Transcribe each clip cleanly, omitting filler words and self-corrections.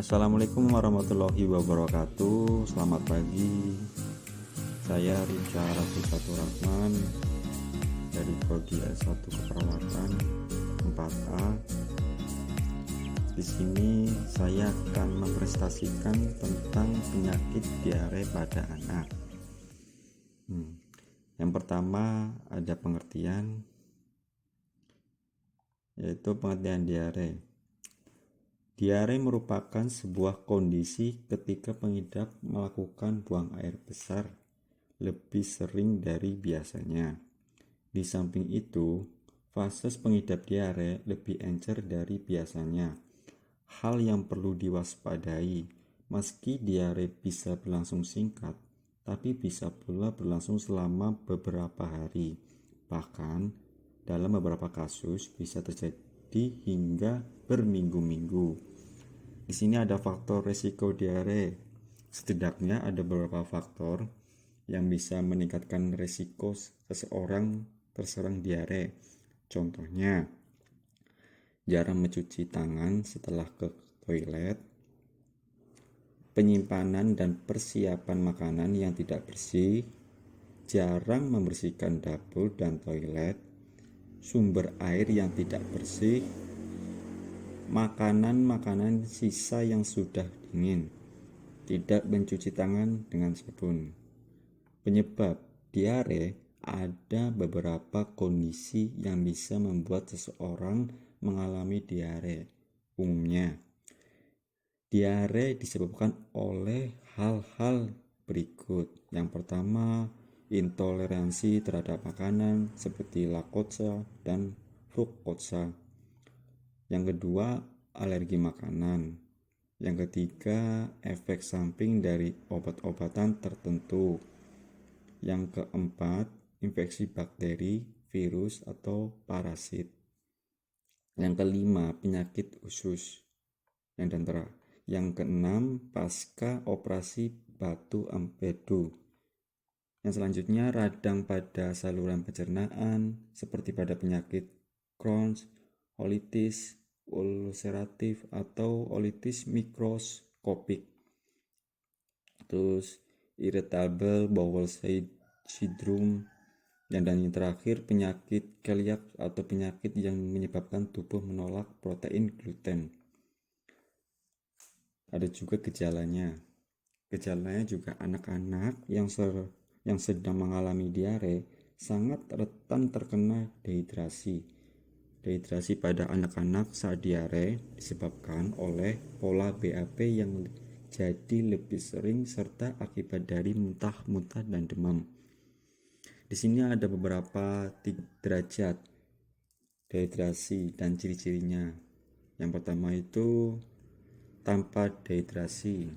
Assalamualaikum warahmatullahi wabarakatuh. Selamat pagi. Saya Rizal Raffi Rahman dari Prodi S1 Keperawatan 4A. Di sini saya akan mempresentasikan tentang penyakit diare pada anak. Yang pertama ada pengertian, yaitu pengertian diare. Diare merupakan sebuah kondisi ketika pengidap melakukan buang air besar lebih sering dari biasanya. Di samping itu, fase pengidap diare lebih encer dari biasanya. Hal yang perlu diwaspadai, meski diare bisa berlangsung singkat, tapi bisa pula berlangsung selama beberapa hari. Bahkan, dalam beberapa kasus bisa terjadi hingga berminggu-minggu. Di sini ada faktor resiko diare. Setidaknya ada beberapa faktor yang bisa meningkatkan resiko seseorang terserang diare. Contohnya, jarang mencuci tangan setelah ke toilet, penyimpanan dan persiapan makanan yang tidak bersih, jarang membersihkan dapur dan toilet, sumber air yang tidak bersih, makanan sisa yang sudah dingin, tidak mencuci tangan dengan sabun. Penyebab diare ada beberapa kondisi yang bisa membuat seseorang mengalami diare. Umumnya, diare disebabkan oleh hal-hal berikut. Yang pertama, intoleransi terhadap makanan seperti laktosa dan fruktosa. Yang kedua, alergi makanan. Yang ketiga, efek samping dari obat-obatan tertentu. Yang keempat, infeksi bakteri, virus, atau parasit. Yang kelima, penyakit usus. Yang keenam, pasca operasi batu empedu. Yang selanjutnya, radang pada saluran pencernaan seperti pada penyakit Crohn, colitis ulceratif atau colitis mikroskopik. Terus irritable bowel syndrome, dan yang terakhir penyakit celiac atau penyakit yang menyebabkan tubuh menolak protein gluten. Ada juga gejalanya. Gejalanya juga anak-anak yang sedang mengalami diare sangat rentan terkena dehidrasi. Dehidrasi pada anak-anak saat diare disebabkan oleh pola BAB yang jadi lebih sering serta akibat dari muntah-muntah dan demam. Di sini ada beberapa derajat dehidrasi dan ciri-cirinya. Yang pertama itu tanpa dehidrasi.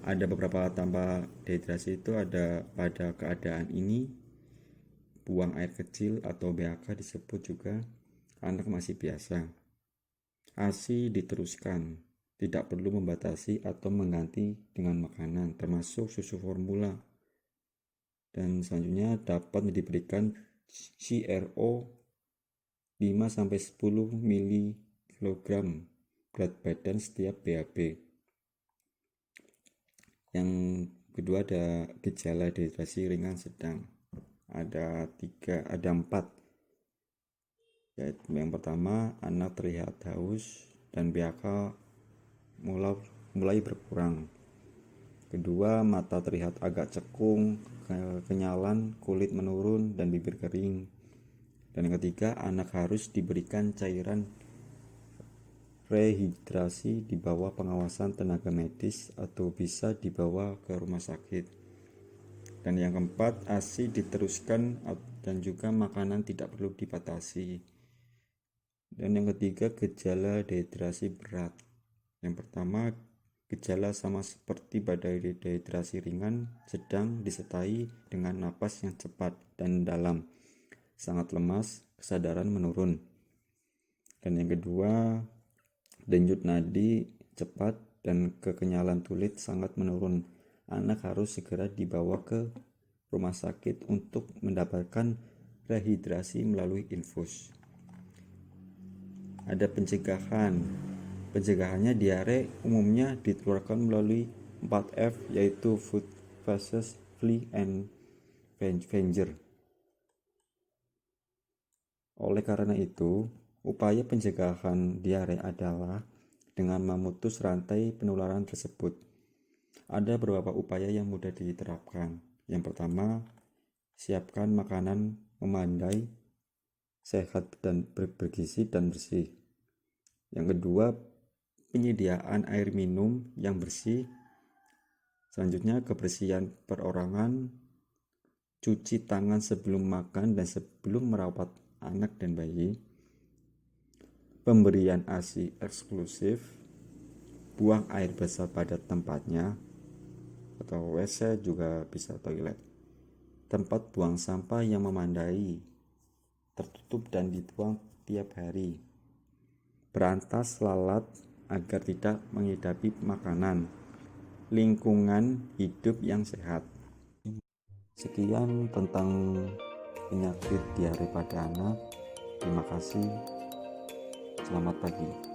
Ada beberapa tanpa dehidrasi itu ada pada keadaan ini buang air kecil atau BAK disebut juga anak masih biasa. ASI diteruskan, tidak perlu membatasi atau mengganti dengan makanan termasuk susu formula. Dan selanjutnya dapat diberikan CRO 5-10 mg berat badan setiap BAB. Yang kedua ada gejala dehidrasi ringan sedang. Ada 4. Yaitu yang pertama, anak terlihat haus dan BAK mulai berkurang. Kedua, mata terlihat agak cekung, kenyalan, kulit menurun, dan bibir kering. Dan yang ketiga, anak harus diberikan cairan rehidrasi di bawah pengawasan tenaga medis atau bisa dibawa ke rumah sakit. Dan yang keempat, ASI diteruskan dan juga makanan tidak perlu dibatasi. Dan yang ketiga, gejala dehidrasi berat. Yang pertama, gejala sama seperti pada dehidrasi ringan sedang disertai dengan napas yang cepat dan dalam, sangat lemas, kesadaran menurun. Dan yang kedua, denyut nadi cepat dan kekenyalan kulit sangat menurun. Anak harus segera dibawa ke rumah sakit untuk mendapatkan rehidrasi melalui infus. Ada pencegahan. Pencegahannya, diare umumnya ditularkan melalui 4F, yaitu food, feces, flea, and venger. Oleh karena itu, upaya pencegahan diare adalah dengan memutus rantai penularan tersebut. Ada beberapa upaya yang mudah diterapkan. Yang pertama, siapkan makanan memadai, sehat dan bergizi dan bersih. Yang kedua, penyediaan air minum yang bersih. Selanjutnya, kebersihan perorangan, cuci tangan sebelum makan dan sebelum merawat anak dan bayi, pemberian ASI eksklusif, buang air besar pada tempatnya, atau WC juga bisa toilet, tempat buang sampah yang memadai, tertutup dan dibuang tiap hari, berantas lalat agar tidak mengidapi makanan, lingkungan hidup yang sehat. Sekian tentang penyakit diare pada anak. Terima kasih. Selamat pagi.